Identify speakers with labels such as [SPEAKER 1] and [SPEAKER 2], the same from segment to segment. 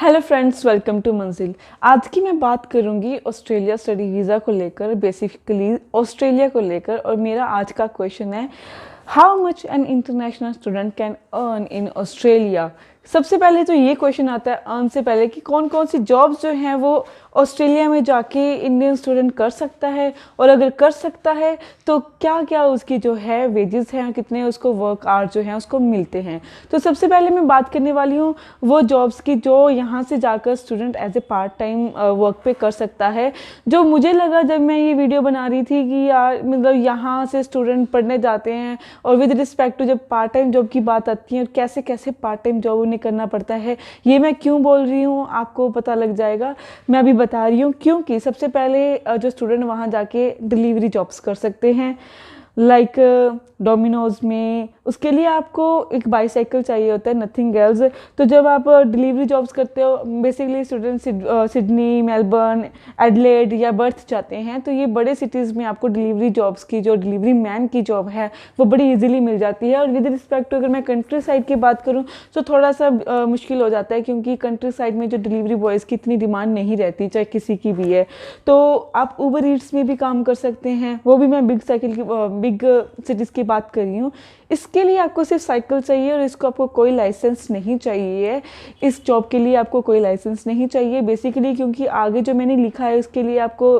[SPEAKER 1] Hello friends, welcome to मंजिल। आज की मैं बात करूंगी ऑस्ट्रेलिया स्टडी वीज़ा को लेकर, बेसिकली ऑस्ट्रेलिया को लेकर। और मेरा आज का क्वेश्चन है, how much an international student can earn in Australia. सबसे पहले तो ये क्वेश्चन आता है अर्न से पहले कि कौन कौन सी जॉब्स जो हैं वो ऑस्ट्रेलिया में जाके इंडियन स्टूडेंट कर सकता है, और अगर कर सकता है तो क्या क्या उसकी जो है वेजेस हैं, कितने उसको वर्क आवर्स जो हैं उसको मिलते हैं। तो सबसे पहले मैं बात करने वाली हूँ वो जॉब्स की जो यहाँ से जाकर student as a part time work पे कर सकता है। जो मुझे लगा जब मैं ये वीडियो बना रही थी कि यार मतलब यहाँ से स्टूडेंट पढ़ने जाते हैं और विद रिस्पेक्ट टू जब पार्ट टाइम जॉब की बात आती है और कैसे कैसे पार्ट टाइम जॉब उन्हें करना पड़ता है, ये मैं क्यों बोल रही हूँ आपको पता लग जाएगा। मैं अभी बता रही हूँ क्योंकि सबसे पहले जो स्टूडेंट वहाँ जाके डिलीवरी जॉब्स कर सकते हैं, लाइक डोमिनोज में। उसके लिए आपको एक बाईसाइकिल चाहिए होता है, नथिंग एल्स। तो जब आप डिलीवरी जॉब्स करते हो, basically student Sydney, Melbourne, Adelaide या बर्थ जाते हैं, तो ये बड़े सिटीज़ में आपको डिलीवरी जॉब्स की जो डिलीवरी मैन की जॉब है वो बड़ी इजीली मिल जाती है। और विद रिस्पेक्ट टू अगर मैं कंट्री साइड की बात करूँ तो थोड़ा सा मुश्किल हो जाता है, क्योंकि कंट्री साइड में जो डिलीवरी बॉयज़ की इतनी डिमांड नहीं रहती, चाहे किसी की भी है। तो आप ऊबर ईट्स में भी काम कर सकते हैं, वो भी मैं बिग सिटीज़ की बात कर रही हूँ। इसके लिए आपको सिर्फ साइकिल चाहिए और इसको आपको कोई लाइसेंस नहीं चाहिए। इस जॉब के लिए आपको कोई लाइसेंस नहीं चाहिए बेसिकली, क्योंकि आगे जो मैंने लिखा है उसके लिए आपको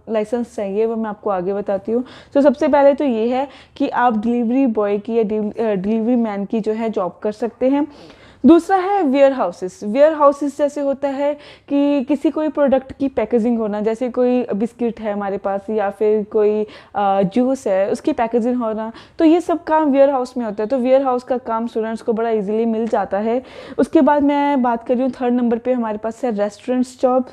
[SPEAKER 1] लाइसेंस चाहिए, वो मैं आपको आगे बताती हूँ। तो सबसे पहले तो ये है कि आप डिलीवरी बॉय की या डिलीवरी मैन की जो है जॉब कर सकते हैं। दूसरा है वेयर हाउसेस। वेयर हाउसेस जैसे होता है कि किसी कोई प्रोडक्ट की पैकेजिंग होना, जैसे कोई बिस्किट है हमारे पास या फिर कोई जूस है, उसकी पैकेजिंग होना, तो ये सब काम वेयर हाउस में होता है। तो वेयर हाउस का काम स्टूडेंट्स को बड़ा इजीली मिल जाता है। उसके बाद मैं बात कर रही हूँ थर्ड नंबर पे हमारे पास है रेस्टोरेंट्स जॉब।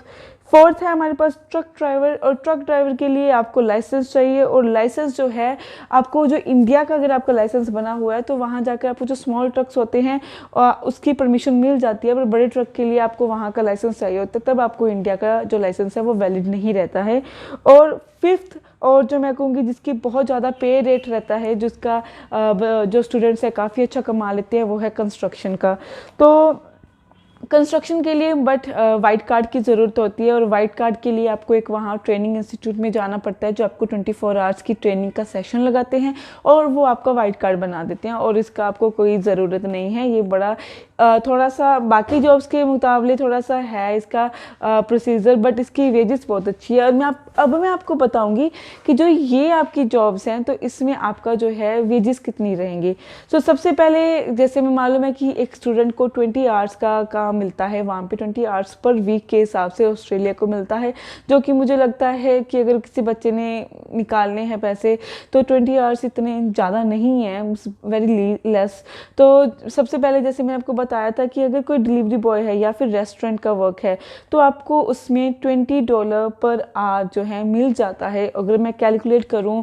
[SPEAKER 1] फोर्थ है हमारे पास ट्रक ड्राइवर, और ट्रक ड्राइवर के लिए आपको लाइसेंस चाहिए। और लाइसेंस जो है आपको, जो इंडिया का अगर आपका लाइसेंस बना हुआ है तो वहाँ जाकर आपको जो स्मॉल ट्रक्स होते हैं उसकी परमिशन मिल जाती है, पर बड़े ट्रक के लिए आपको वहाँ का लाइसेंस चाहिए होता है, तब आपको इंडिया का जो लाइसेंस है वो वैलिड नहीं रहता है। और फिफ्थ, और जो मैं कहूँगी जिसकी बहुत ज़्यादा पे रेट रहता है, जिसका जो स्टूडेंट्स है काफ़ी अच्छा कमा लेते हैं, वो है कंस्ट्रक्शन का। तो कंस्ट्रक्शन के लिए वाइट कार्ड की ज़रूरत होती है, और वाइट कार्ड के लिए आपको एक वहाँ ट्रेनिंग इंस्टीट्यूट में जाना पड़ता है, जो आपको 24 आवर्स की ट्रेनिंग का सेशन लगाते हैं और वो आपका वाइट कार्ड बना देते हैं। और इसका आपको कोई ज़रूरत नहीं है। ये बड़ा थोड़ा सा बाकी जॉब्स के मुकाबले थोड़ा सा है इसका प्रोसीजर, बट इसकी वेजेस बहुत अच्छी है। और अब मैं आपको बताऊंगी कि जो ये आपकी जॉब्स हैं तो इसमें आपका जो है वेजेस कितनी रहेंगी। तो सबसे पहले जैसे मैं मालूम है कि एक स्टूडेंट को 20 आवर्स का काम मिलता है वहाँ पे, 20 आवर्स पर वीक के हिसाब से ऑस्ट्रेलिया को मिलता है, जो कि मुझे लगता है कि अगर किसी बच्चे ने निकालने हैं पैसे तो 20 आवर्स इतने ज़्यादा नहीं है, वेरी लेस। तो सबसे पहले जैसे मैं आपको बताया था कि अगर कोई डिलीवरी बॉय है या फिर रेस्टोरेंट का वर्क है तो आपको उसमें $20 पर आवर जो है मिल जाता है। अगर मैं कैलकुलेट करूं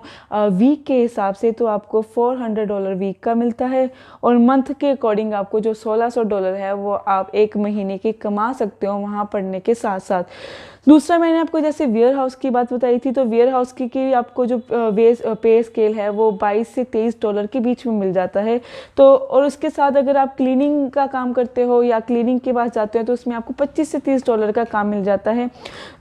[SPEAKER 1] वीक के हिसाब से तो आपको $400 वीक का मिलता है, और मंथ के अकॉर्डिंग आपको जो $1600 है वो आप एक महीने की कमा सकते हो वहाँ पढ़ने के साथ साथ। दूसरा, मैंने आपको जैसे वेयर हाउस की बात बताई थी, तो वेयर हाउस की आपको जो पे स्केल है वो $22 से $23 के बीच में मिल जाता है। तो और उसके साथ अगर आप क्लीनिंग का काम करते हो या क्लीनिंग के पास जाते हो तो उसमें आपको $25 से $30 का काम मिल जाता है।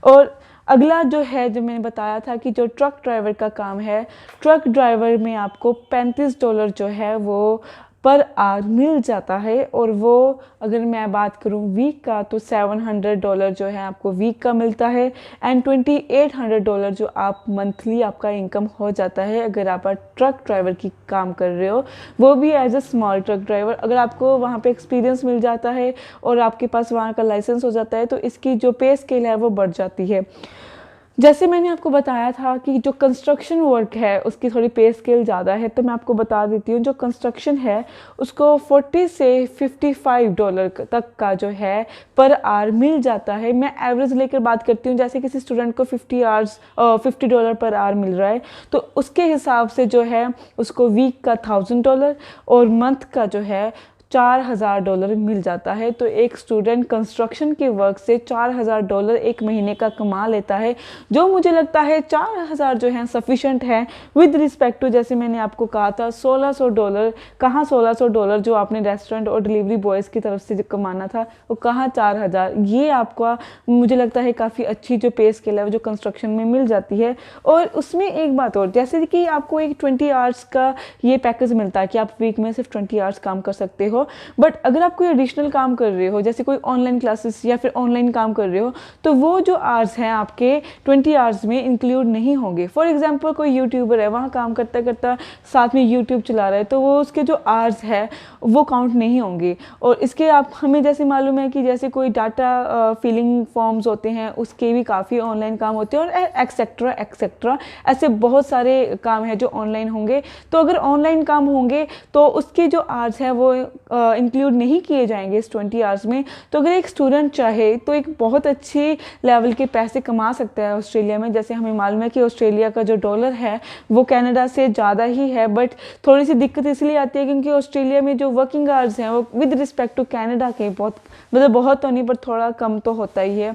[SPEAKER 1] और अगला जो है, जो मैंने बताया था कि जो ट्रक ड्राइवर का काम है, ट्रक ड्राइवर में आपको $35 जो है वो पर आवर मिल जाता है। और वो अगर मैं बात करूं वीक का तो $700 जो है आपको वीक का मिलता है, एंड $2800 जो आप मंथली आपका इनकम हो जाता है अगर आप ट्रक ड्राइवर की काम कर रहे हो, वो भी as a small truck driver. अगर आपको वहाँ पे एक्सपीरियंस मिल जाता है और आपके पास वहाँ का लाइसेंस हो जाता है तो इसकी जो पे स्केल है वो बढ़ जाती है। जैसे मैंने आपको बताया था कि जो कंस्ट्रक्शन वर्क है उसकी थोड़ी पे स्केल ज़्यादा है, तो मैं आपको बता देती हूँ। जो कंस्ट्रक्शन है उसको $40 से $55 तक का जो है पर आवर मिल जाता है। मैं एवरेज लेकर बात करती हूँ, जैसे किसी स्टूडेंट को $50 पर आवर मिल रहा है तो उसके हिसाब से जो है उसको वीक का $1000 और मंथ का जो है $4000 मिल जाता है। तो एक स्टूडेंट कंस्ट्रक्शन के वर्क से $4000 एक महीने का कमा लेता है, जो मुझे लगता है 4000 जो है सफिशेंट है विद रिस्पेक्ट टू, जैसे मैंने आपको कहा था $1600, कहाँ $1600 जो आपने रेस्टोरेंट और डिलीवरी बॉयज़ की तरफ से जो कमाना था वो कहाँ 4000। ये आपका मुझे लगता है काफ़ी अच्छी जो पे स्केल है जो कंस्ट्रक्शन में मिल जाती है। और उसमें एक बात और, जैसे कि आपको एक 20 आवर्स का ये पैकेज मिलता है कि आप वीक में सिर्फ 20 आवर्स काम कर सकते हो, बट अगर आप कोई एडिशनल काम कर रहे हो जैसे कोई ऑनलाइन क्लासेस या फिर ऑनलाइन काम कर रहे हो तो वो जो आवर्स हैं आपके 20 आवर्स में इंक्लूड नहीं होंगे। फॉर एग्जांपल कोई यूट्यूबर है, वहाँ काम करता करता साथ में यूट्यूब चला रहा है, तो वो उसके जो आवर्स है वो काउंट नहीं होंगे। और इसके आप हमें जैसे मालूम है कि जैसे कोई डाटा फिलिंग फॉर्म्स होते हैं उसके भी काफ़ी ऑनलाइन काम होते हैं और एक्सेट्रा एक्सेट्रा ऐसे बहुत सारे काम हैं जो ऑनलाइन होंगे। तो अगर ऑनलाइन काम होंगे तो उसके जो आवर्स हैं वो इंक्लूड नहीं किए जाएंगे इस 20 आवर्स में। तो अगर एक स्टूडेंट चाहे तो एक बहुत अच्छी लेवल के पैसे कमा सकता है ऑस्ट्रेलिया में। जैसे हमें मालूम है कि ऑस्ट्रेलिया का जो डॉलर है वो कनाडा से ज़्यादा ही है, बट थोड़ी सी दिक्कत इसलिए आती है क्योंकि ऑस्ट्रेलिया में जो वर्किंग आवर्स हैं वो विद रिस्पेक्ट टू कनाडा के बहुत तो नहीं पर थोड़ा कम तो होता ही है।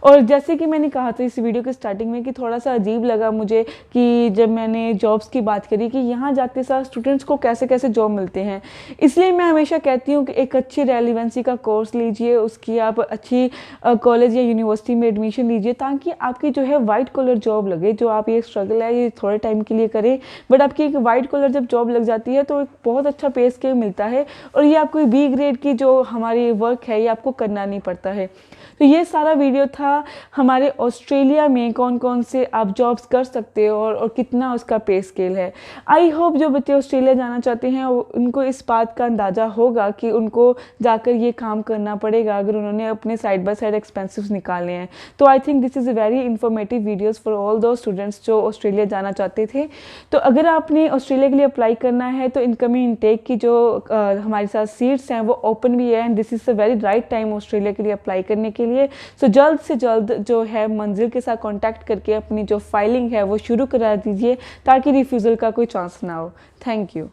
[SPEAKER 1] और जैसे कि मैंने कहा था इस वीडियो के स्टार्टिंग में कि थोड़ा सा अजीब लगा मुझे कि जब मैंने जॉब्स की बात करी कि यहाँ जाते साथ स्टूडेंट्स को कैसे कैसे जॉब मिलते हैं। इसलिए मैं हमेशा कहती हूँ कि एक अच्छी रेलिवेंसी का कोर्स लीजिए, उसकी आप अच्छी कॉलेज या यूनिवर्सिटी में एडमिशन लीजिए ताकि आपकी जो है वाइट कॉलर जॉब लगे। जो आप ये स्ट्रगल है ये थोड़े टाइम के लिए करें, बट आपकी एक वाइट कॉलर जब जॉब लग जाती है तो एक बहुत अच्छा पे स्केल मिलता है और ये आपको बी ग्रेड की जो हमारी वर्क है ये आपको करना नहीं पड़ता है। तो ये सारा वीडियो था हमारे ऑस्ट्रेलिया में कौन कौन से आप जॉब्स कर सकते हो और कितना उसका पे स्केल है। आई होप जो बच्चे ऑस्ट्रेलिया जाना चाहते हैं उनको इस बात का अंदाज़ा होगा कि उनको जाकर ये काम करना पड़ेगा अगर उन्होंने अपने साइड बाय साइड एक्सपेंसेस निकालने हैं। तो I think this is a very informative videos for all दो स्टूडेंट्स जो ऑस्ट्रेलिया जाना चाहते थे। तो अगर आपने ऑस्ट्रेलिया के लिए अप्लाई करना है तो इनकमिंग इनटेक की जो हमारे साथ सीट्स हैं वो ओपन भी है and this is a very right time Australia के लिए अप्लाई करने के लिए। सो जल्द से जल्द जो है मंजिल के साथ कांटेक्ट करके अपनी जो फाइलिंग है वो शुरू करा दीजिए ताकि रिफ्यूज़ल का कोई चांस ना हो। Thank you.